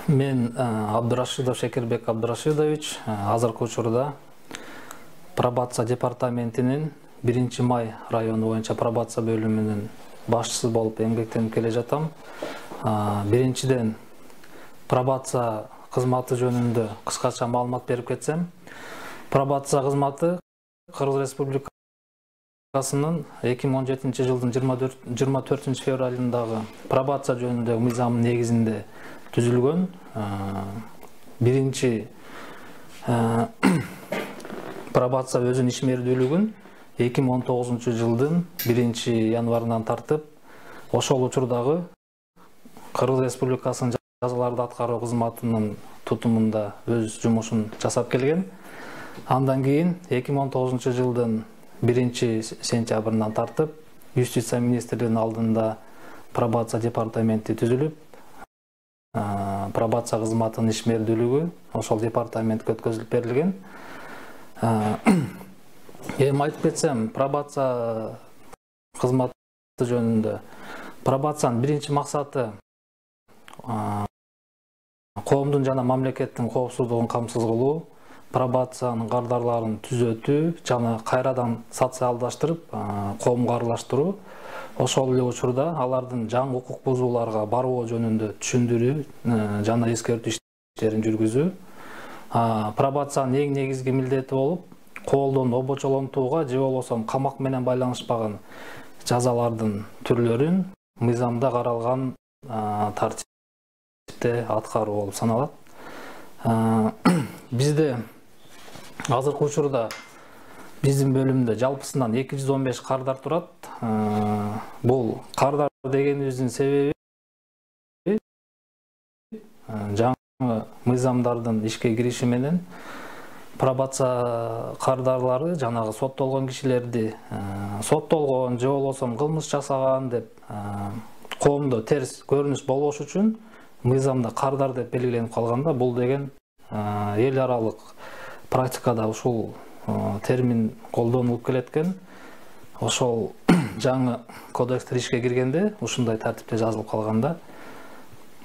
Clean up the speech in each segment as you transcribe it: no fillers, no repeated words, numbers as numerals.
Мен Абдурашидов Шекербек Абдурашидович азыркы учурда пробация департаментинин 1-май району боюнча пробация бөлүмүнүн башчысы болуп эмгектенип келе жатам. Биринчиден пробация кызматы жөнүндө кыскача маалымат берип кетсем, пробация кызматы Кыргыз Республикасынын 2017 жылдын 24 февралындагы пробация жөнүндөгү мыйзамдын негизинде түзүлгөн. Биринчи пробация өзүнүн ишмердүүлүгүн 2019 жылдын 1-январынан тартып, ошол учурдагы Кыргыз Республикасынын жазаларды аткаруу кызматынын тутумунда өз жумушун жасап келген. Андан кийин 2019 жылдын 1-сентябрынан тартып, Юстиция министрлигинин алдында пробация департаменти түзүлүп, пробация кызматынын ишмердүүлүгү ошол департаментке өткөзүлүп берилген. Эми айтып кетсем, пробация кызматы жөнүндө пробациянын биринчи максаты коомдун жана мамлекеттин коопсуздугун камсыз кылуу, пробациянын кардарларын түзөтүү жана кайрадан социалдаштырып, коомго аралаштыруу. Ошол эле учурда алардын жаңы укук бузууларга баруу жөнүндө түшүндүрүү жана эскертүү иштерин жүргүзүү. Пробациянын эң негизги милдети болуп, колдон обочолонтууга же болбосо камак менен байланышпаган жазалардын түрлөрүн мыйзамда каралган тартипте аткаруу болуп саналат. Бизде азыркы учурда биздин бөлүмдө жалпысынан 215 кардар турат. Бул кардар дегенибиздин себеби жаңы мыйзамдардын ишке кириши менен пробация кардарлары жанагы соттолгон кишилерди соттолгон же болбосо кылмыш жасаган деп коомдо терс көрүнүш болбош үчүн мыйзамда кардар деп белгиленип калганда, бул деген эл аралык практикада ушул термин колдонулуп келеткен. Ошол жаңы кодекстер ишке киргенде ушундай тартипте жазылып калганда.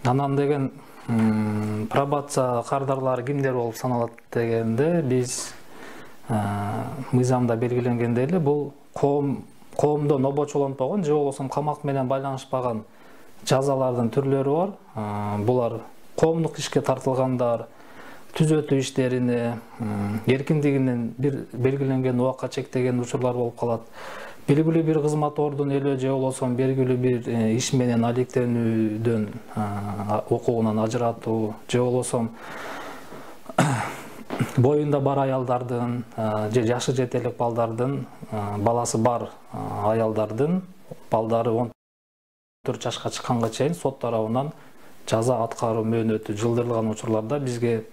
Анан деген пробация кардарлары кимдер болуп саналат дегенде, биз мыйзамда белгиленгендей эле бул коомдон обочолонтпогон же болбосо камак менен байланышпаган жазалардын түрлөрү бар. Булар коомдук ишке тартылгандар, түзөтүү иштерине, эркиндигинен бир белгиленген убакка чектеген учурлар болуп калат. Белгилүү бир кызмат ордуну же болбосо белгилүү бир иш менен алектенүүдөн укугунан ажыратуу, же болбосо боюнда бар аялдардын же жашы жете элек балдардын, баласы бар аялдардын балдары 14 жашка чыкканга чейин сот тарабынан жаза аткаруу мөөнөтү жылдырылган учурларда бизге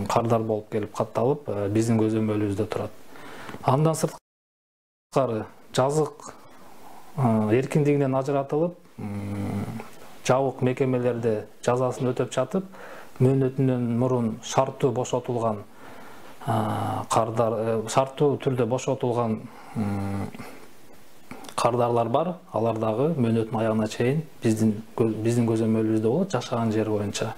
кардар болуп келип катталып, биздин көзөмөлүбүздө турат. Андан сырткары жазык эркиндигинен ажыратылып, жабык мекемелерде жазасын өтөп жатып, мөөнөтүнөн мурун шарттуу бошотулган шарттуу түрдө бошотулган кардарлар бар. Алар дагы мөөнөттүн аягына чейин биздин көзөмөлүбүздө болот, жашаган жери боюнча.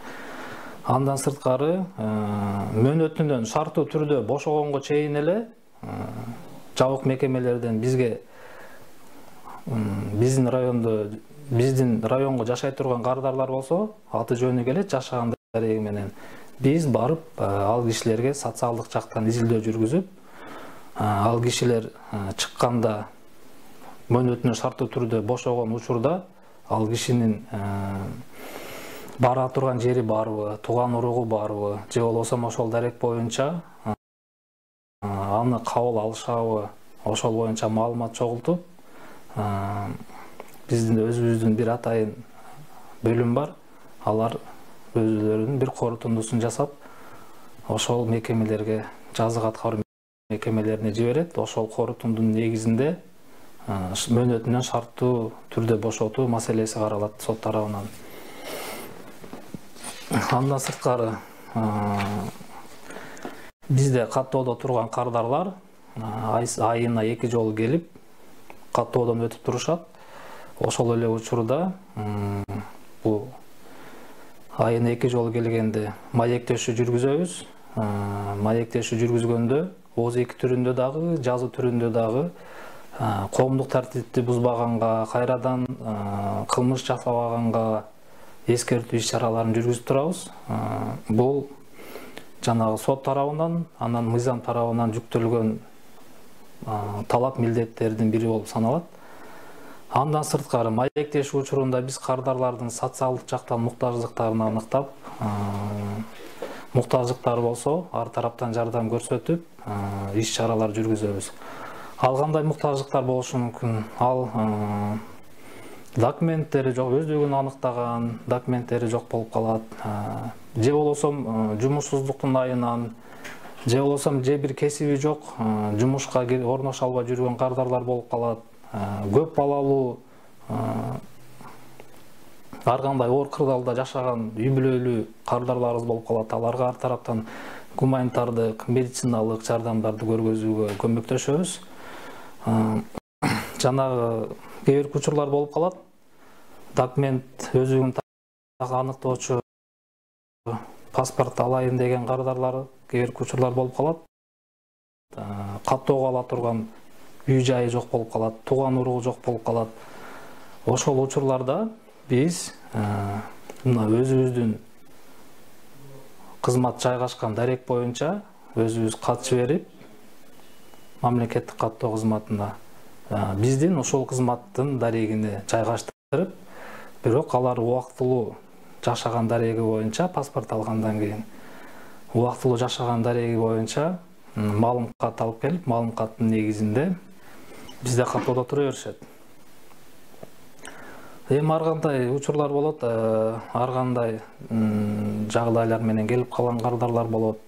Андан сырткары мөөнөтүнөн шарттуу түрдө бошогонго чейин эле жабык мекемелерден бизге биздин районго жашай турган кардарлар болсо, аты жөнү келет, жашаган дареги менен биз барып ал кишилерге социалдык жактан изилдөө жүргүзүп, ал кишилер чыкканда мөөнөтүнөн шарттуу түрдө бошогон учурда ал кишинин бара турган жери барбы, тууган уругу барбы, же болбосо ошол дарек боюнча аны кабыл алышабы, ошол боюнча маалымат чогултуп, биздин өзүбүздүн бир атайын бөлүм бар. Алар өзүлөрүнүн бир корутундусун жасап, ошол мекемелерге, жазык аткаруу мекемелерине жиберет. Ошол корутундун негизинде мөөнөтүнөн шарттуу түрдө бошотуу маселеси каралат сот тарабынан. Андан сырткары бизде каттоодо турган кардарлар айына 2 жолу келип каттоодон өтүп турушат. Ошол эле учурда бул айына 2 жолу келгенде маектешүү жүргүзөбүз. Маектешүү жүргүзгөндө ооз эки түрүндө дагы, жазуу түрүндө дагы коомдук тартипти бузбаганга, кайрадан кылмыш жасабаганга эскертүү иш-чараларын жүргүзүп турабыз. Бул жанагы сот тарабынан, анан мыйзам тарабынан жүктөлгөн талап милдеттердин бири болуп саналат. Андан сырткары маектешүү учурунда биз кардарлардын социалдык жактан муктаждыктарын аныктап, муктаждыктары болсо ар тараптан жардам көрсөтүп, иш-чаралар жүргүзөбүз. Ал кандай муктаждыктар болушу мүмкүн? Ал документтери жок, өздүгүн аныктаган документтери жок болуп калат. Же болосом жумушсуздуктун айынан, же болосом же бир кесиби жок, жумушка орношо албай жүргөн кардарлар болуп калат. Көп балалуу, ар кандай оор кырдаалда жашаган үй бүлөлүү кардарларыбыз болуп калат. Аларга ар тараптан гуманитардык, медициналык жардамдарды көргөзүүгө көмөктөшөбүз. Жанагы кээ бир учурлар болуп калат. Документ өзүгүн аныктоочу паспорт алайын деген кардарлар кээ бир учурлар болуп калат. Каттоого ала турган үй жайы жок болуп калат, тууган уругу жок болуп калат. Ошол учурларда биз мына өзүбүздүн кызмат жайгашкан дарек боюнча өзүбүз кат жиберип, мамлекеттик каттоо кызматына биздин ошол кызматтын дарегине жайгаштырып, бирок алар убактылуу жашаган дареги боюнча, паспорт алгандан кийин убактылуу жашаган дареги боюнча маалым кат алып келип, маалым каттын негизинде бизде каттоодо тура беришет. Эми ар кандай учурлар болот, ар кандай жагдайлар менен келип калган кардарлар болот.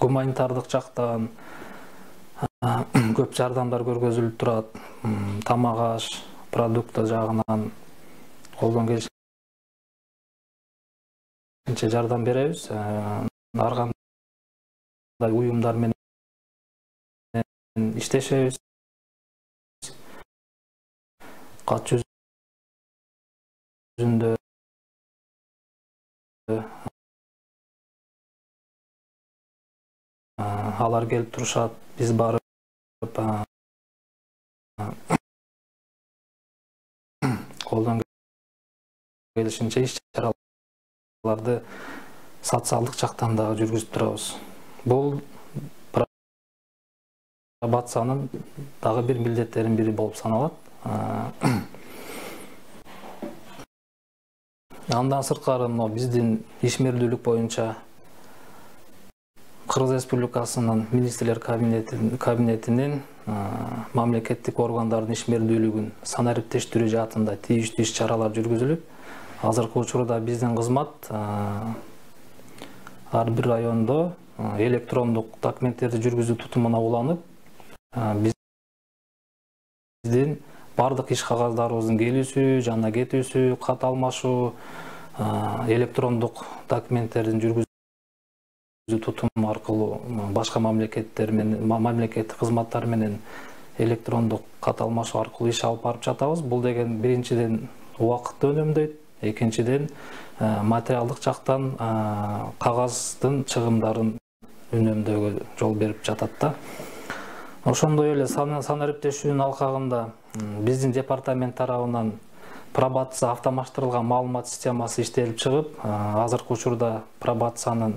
Гуманитардык жактан көп жардамдар көргөзүлүп турат. Тамак аш, продукт жагынан колдон келишинче жардам беребиз. Ар кандай уюмдар менен иштешебиз. Кат жүзүндө алар келип турушат, биз барып колдон келишинче иш-чараларды социалдык жактан дагы жүргүзүп турабыз. Бул пробациянын дагы бир милдеттеринин бири болуп саналат. Андан сырткары биздин ишмердүүлүк боюнча Кыргыз Республикасынын министрлер кабинетинин мамлекеттик органдардын ишмердүүлүгүн санариптештирүү жаатында тийиштүү иш-чаралар жүргүзүлүп, азыркы учурда биздин кызмат ар бир райондо электрондук документтерди жүргүзүү тутумуна уланып, биздин бардык иш кагаздарыбыздын келүүсү жана кетүүсү, кат алмашуу, электрондук документтердин жүргүзүү тутум аркылуу башка мамлекеттер менен, мамлекеттик кызматтар менен электрондук кат алмашуу аркылуу иш алып барып жатабыз. Бул деген биринчиден убакытты өнөмдөйт, экинчиден материалдык жактан кагаздын чыгымдарын үнөмдөөгө жол берип жатат да. Ошондой эле санариптештүүнүн алкагында биздин департамент тарабынан пробация автоматташтырылган маалымат системасы иштелип чыгып, азыркы учурда пробациянын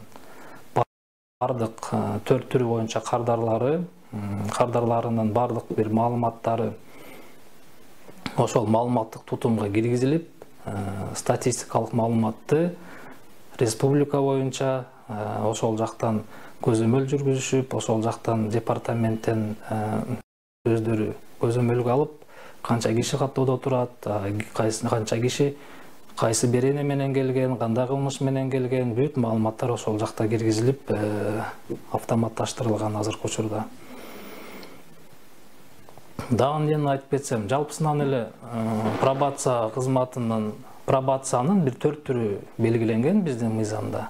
бардык 4 түрү боюнча кардарларынын бардык бир маалыматтары ошол маалыматтык тутумга киргизилип, статистикалык маалыматты республика боюнча ошол жактан көзөмөл жүргүзүшүп, ошол жактан департаменттен өздөрү көзөмөлгө алып, канча киши каттоодо турат, канча киши кайсы берене менен келген, кандай кылмыш менен келген, бүт маалыматтар ошол жакта киргизилип, автоматташтырылган азыркы учурда. Дагы эмнени айтып кетсем, жалпысынан эле пробация кызматынын пробациянын бир 4 түрү белгиленген биздин мыйзамда.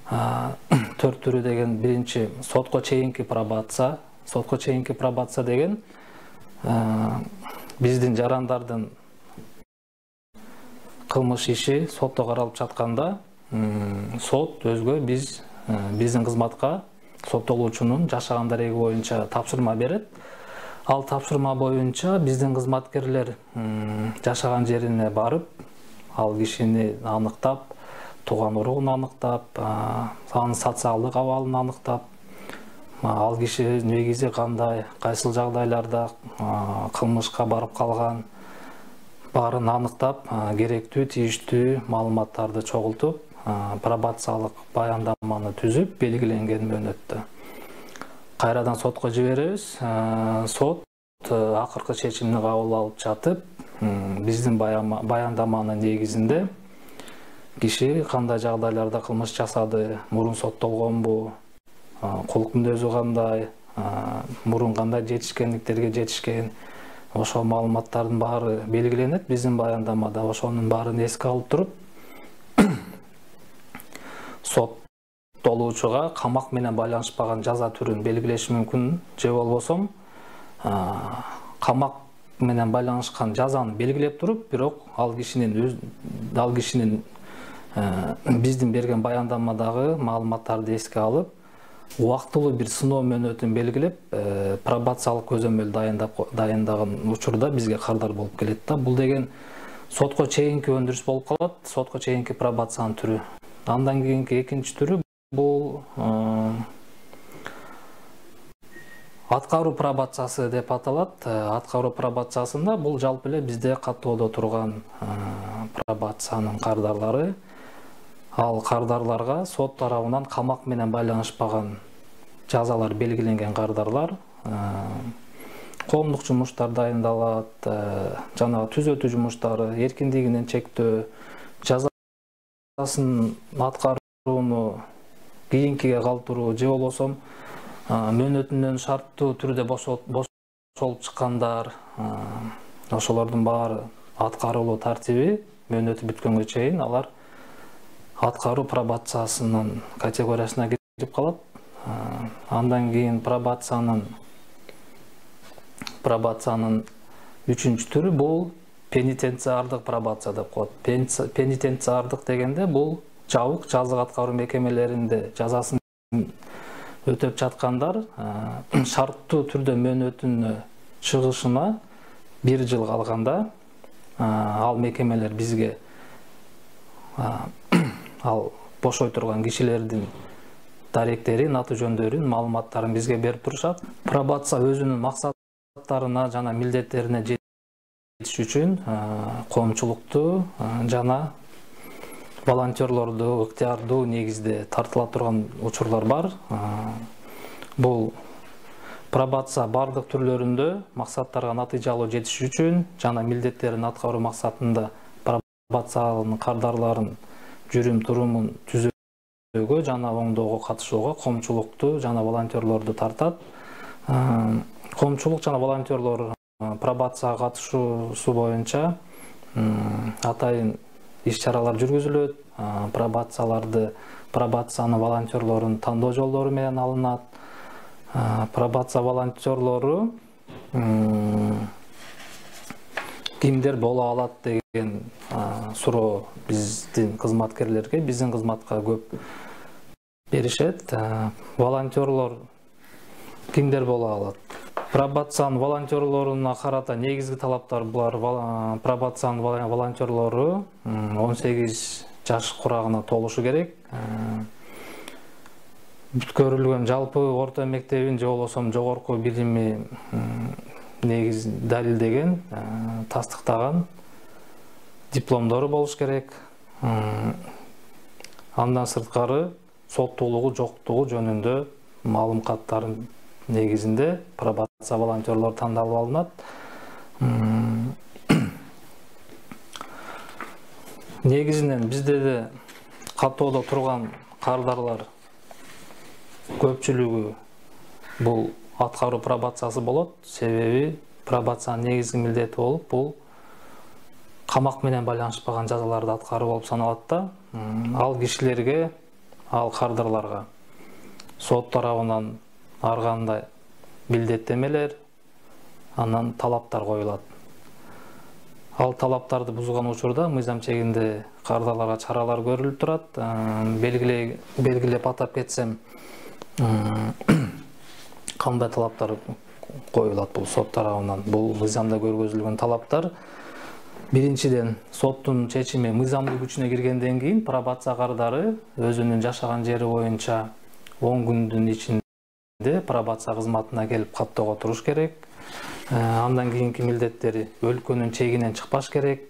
4 түрү деген биринчи сотко чейинки пробация. Сотко чейинки пробация деген биздин жарандардын кылмыш иши сотто каралып жатканда сот өзгө биздин кызматка соттолуучунун жашаган дареги боюнча тапшырма берет. Ал тапшырма боюнча биздин кызматкерлер жашаган жерине барып, ал кишини аныктап, тууган уругун аныктап, анын социалдык абалын аныктап, ал киши негизи кандай, кайсыл жагдайларда кылмышка барып калган, баарын аныктап, керектүү, тийиштүү маалыматтарды чогултуп, пробациялык баяндаманы түзүп, белгиленген мөөнөттө кайрадан сотко жиберебиз. Сот акыркы чечимди кабыл алып жатып, биздин баяндаманын негизинде киши кандай жагдайларда кылмыш жасады, мурун соттолгонбу, кулук мүнөзү кандай, мурун кандай жетишкендиктерге жетишкен, ошол маалыматтардын баары белгиленет биздин баяндамада. Ошонун баарын эске алып туруп, соттолуучуга камак менен байланышпаган жаза түрүн белгилеши мүмкүн, же болбосо камак менен байланышкан жазаны белгилеп туруп, бирок ал кишинин биздин берген баяндамадагы маалыматтарды эске алып, убактылуу бир сыноо мөөнөтүн белгилеп, пробациялык көзөмөл дайындаган учурда бизге кардар болуп келет да. Бул деген сотко чейинки өндүрүш болуп калат, сотко чейинки пробациянын түрү. Андан кийинки экинчи түрү бул аткаруу пробациясы деп аталат. Аткаруу пробациясында бул жалпы эле бизде каттоодо турган пробациянын кардарлары. Ал кардарларга сот тарабынан камак менен байланышпаган жазалар белгиленген кардарлар, коомдук жумуштар дайындалат, жана түзөтүү жумуштары, эркиндигинен чектөө, жазасын аткарууну кийинкиге калтыруу, же болбосо мөөнөтүнөн шарттуу түрдө бошолуп чыккандар, ошолордун баары аткарылуу тартиби мөөнөтү бүткөнгө чейин алар аткаруу пробациясынын категориясына кирип калат. Андан кийин пробациянын үчүнчү түрү бул пенитенциардык пробация деп коет. Пенитенциардык дегенде бул жабык жазык аткаруу мекемелеринде жазасын өтөп жаткандар шарттуу түрдө мөөнөтүнө чыгышына 1 жыл калганда ал мекемелер бизге ал бошой турган кишилердин даректерин, аты жөндөрүн, маалыматтарын бизге берип турушат. Пробация өзүнүн максаттарына жана милдеттерине жетиш үчүн коомчулукту жана волонтерлорду ыктыярдуу негизде тартыла турган учурлар бар. Бул пробация бардык түрлөрүндө максаттарга натыйжалуу жетиш үчүн жана милдеттерин аткаруу максатында пробациянын кардарларын жүрүм турумун түзүүгө жана оңдоого катышууга коомчулукту жана волонтерлорду тартат. Коомчулук жана волонтерлор пробацияга катышуусу боюнча атайын иш-чаралар жүргүзүлөт. Пробациянын волонтерлорун тандоо жолдору менен алынат. Пробация волонтерлору кимдер боло алат деген суроо биздин кызматкерлерге, биздин кызматка көп беришет. Волонтерлор кимдер боло алат? Пробациянын волонтерлоруна карата негизги талаптар булар: пробациянын волонтерлору 18 жаш курагына толушу керек. Бүткөрүлгөн жалпы орто мектебин же болбосо жогорку билими негиз далилдеген, тастыктаган дипломдору болуш керек. Андан сырткары соттуулугу жоктугу жөнүндө маалым каттардын негизинде пробация волонтерлор тандалып алынат. Негизинен бизде де каттоодо турган кардарлар көпчүлүгү бул аткаруу пробациясы болот. Себеби пробациянын негизги милдети болуп, бул камак менен байланышпаган жазаларды аткаруу болуп саналат да. Ал кишилерге, ал кардарларга сот тарабынан ар кандай милдеттемелер, анан талаптар коюлат. Ал талаптарды бузган учурда мыйзам чегинде кардарларга чаралар көрүлүп турат. Белгилеп атап кетсем, кандай талаптар коюлат бул сот тарабынан? Бул мыйзамда көргөзүлгөн талаптар. Биринчиден, соттун чечими мыйзамдуу күчүнө киргенден кийин пробация кардары өзүнүн жашаган жери боюнча 10 күндүн ичинде пробация кызматына келип каттоого туруш керек. Андан кийинки милдеттери өлкөнүн чегинен чыкпаш керек.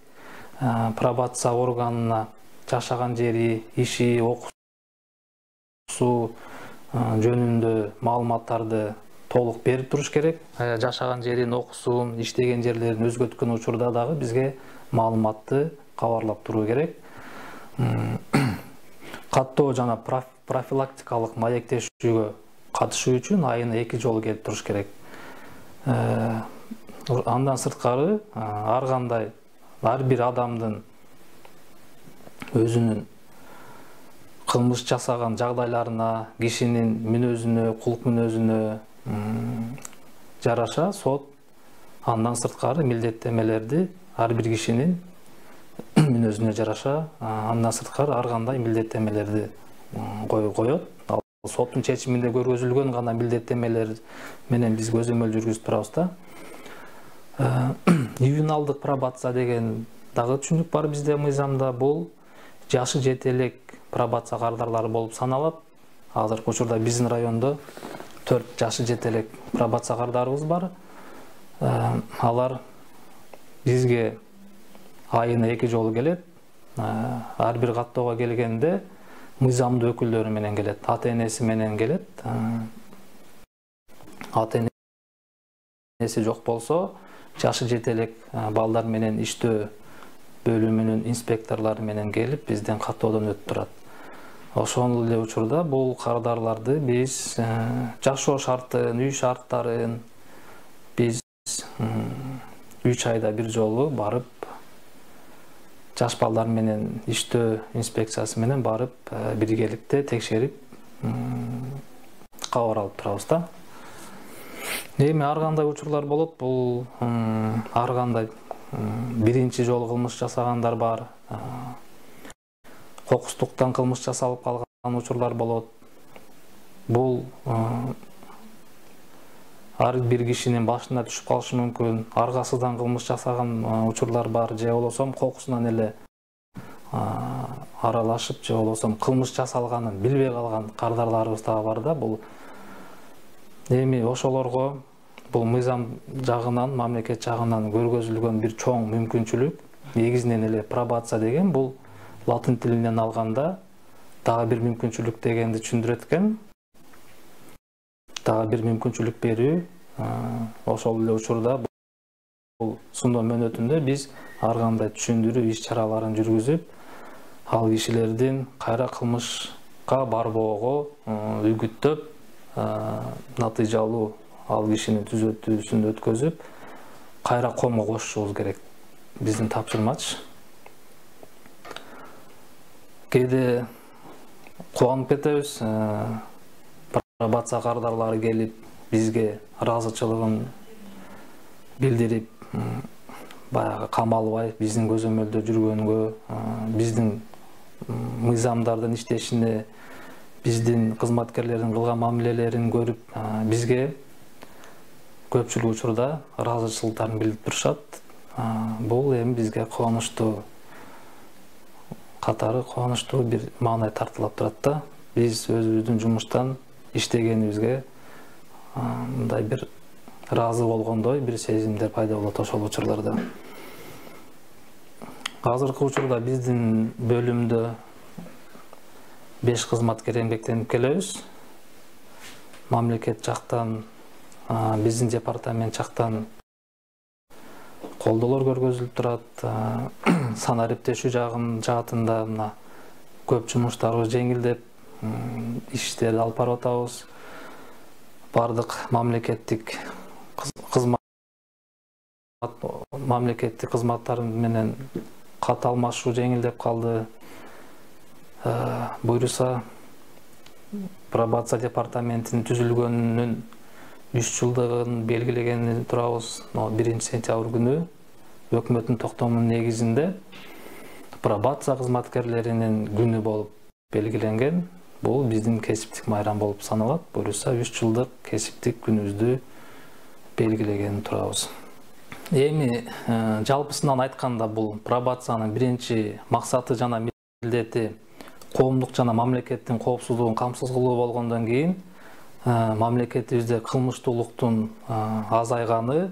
Пробация органына жашаган жери, иши, окуусу жөнүндө маалыматтарды толук берип туруш керек. Жашаган жерин, окуусун, иштеген жерлерин өзгөрткөн учурда дагы бизге маалыматты кабарлап туруу керек. Каттоо жана профилактикалык маектешүүгө катышуу үчүн айына 2 жолу келип туруш керек. Андан сырткары ар бир адамдын өзүнүн кылмыш жасаган жагдайларына, кишинин мүнөзүнө, кулк мүнөзүнө жараша сот андан сырткары милдеттемелерди ар бир кишинин мүнөзүнө жараша андан сырткары ар кандай милдеттемелерди коет. Ал соттун чечиминде көргөзүлгөн гана милдеттемелер менен биз көзөмөл жүргүзүп турабыз да. Ювеналдык пробация деген дагы түшүнүк бар бизде мыйзамда. Бул жашы жете элек пробация кардарлары болуп саналат. Азыркы учурда биздин райондо 4 жашы жете элек пробация кардарыбыз бар. Алар бизге айына 2 жолу келет. Ар бир каттоого келгенде мыйзамдуу өкүлдөрү менен келет, ата-энеси менен келет. Ата-энеси жок болсо, жашы жете элек балдар менен иштөө бөлүмүнүн инспекторлору менен келип бизден каттоодон өтүп турат. Ошол эле учурда бул кардарларды биз жашоо шартын, үй шарттарын биз 3 айда бир жолу барып жаш балдар менен иштөө инспекциясы менен барып биргеликте текшерип кабар алып турабыз да. Эми ар кандай учурлар болот. Бул ар кандай биринчи жолу кылмыш жасагандар бар. Кокустуктан кылмыш жасалып калган учурлар болот. Бул ар бир кишинин башына түшүп калышы мүмкүн. Аргасыздан кылмыш жасаган учурлар бар. Же болбосо кокусунан эле аралашып, же болбосо кылмыш жасалганын билбей калган кардарларыбыз дагы бар да. Бул эми ошолорго бул мыйзам жагынан, мамлекет жагынан көргөзүлгөн бир чоң мүмкүнчүлүк. Негизинен эле пробация деген бул латын тилинен алганда дагы бир мүмкүнчүлүк дегенди түшүндүрөт экен. Дагы бир мүмкүнчүлүк берүү. Ошол эле учурда бул суноо мөөнөтүндө биз ар кандай түшүндүрүү иш-чараларын жүргүзүп, ал кишилердин кайра кылмышка барбоого үгүттөп, натыйжалуу ал кишинин түзөтүүсүн өткөзүп, кайра коомго кошушубуз керек. Биздин тапшырмач. Кээде кубанып кетебиз. Пробация кардарлары келип бизге ыраазычылыгын билдирип, баягы камалбай биздин көзөмөлдө жүргөнгө, биздин мыйзамдардын иштешине, биздин кызматкерлердин кылган мамилелерин көрүп, бизге көпчүлүк учурда ыраазычылыктарын билдирип турушат. Бул эми бизге кубанычтуу бир маанай тартылып турат да. Биз өзүбүздүн жумуштан иштегенибизге мындай бир ыраазы болгондой бир сезимдер пайда болот ошол учурларда. Азыркы учурда биздин бөлүмдө 5 кызматкер эмгектенип келебиз. Мамлекет жактан, биздин департамент жактан колдоолор көргөзүлүп турат. Санариптешүү жаатында мына көп жумуштарыбыз жеңилдеп, иштерди алып барып атабыз. Бардык мамлекеттик кызматтар менен кат алмашуу жеңилдеп калды. Буйруса пробация департаментинин түзүлгөнүнүн 3 жылдыгын белгилеген турабыз. 1 сентябрь күнү өкмөттүн токтомунун негизинде пробация кызматкерлеринин күнү болуп белгиленген. Бул биздин кесиптик майрам болуп саналат. Буюрса 3 жылдык кесиптик күнүбүздү белгилеген турабыз. Эми жалпысынан айтканда бул пробациянын биринчи максаты жана милдети коомдук жана мамлекеттин коопсуздугун камсыз кылуу болгондон кийин мамлекетибизде кылмыштуулуктун азайганы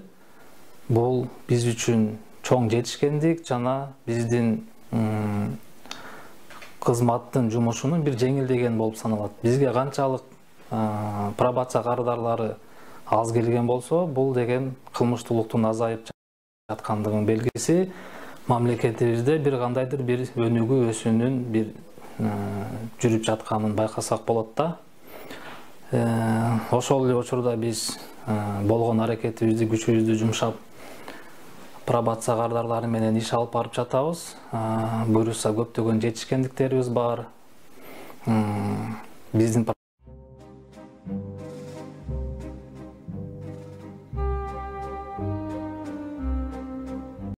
бул биз үчүн чоң жетишкендик жана биздин кызматтын жумушунун бир жеңилдеген болуп саналат. Бизге канчалык пробация кардарлары аз келген болсо, бул деген кылмыштуулуктун азайып жаткандыгынын белгиси. Мамлекетибизде бир кандайдыр бир өнүгүү өсүүнүн бир жүрүп жатканын байкасак болот да. Ошол эле учурда биз болгон аракетибизди, күчүбүздү жумшап пробация кардарлары менен иш алып барып жатабыз. Буюрса көптөгөн жетишкендиктерибиз бар. Биздин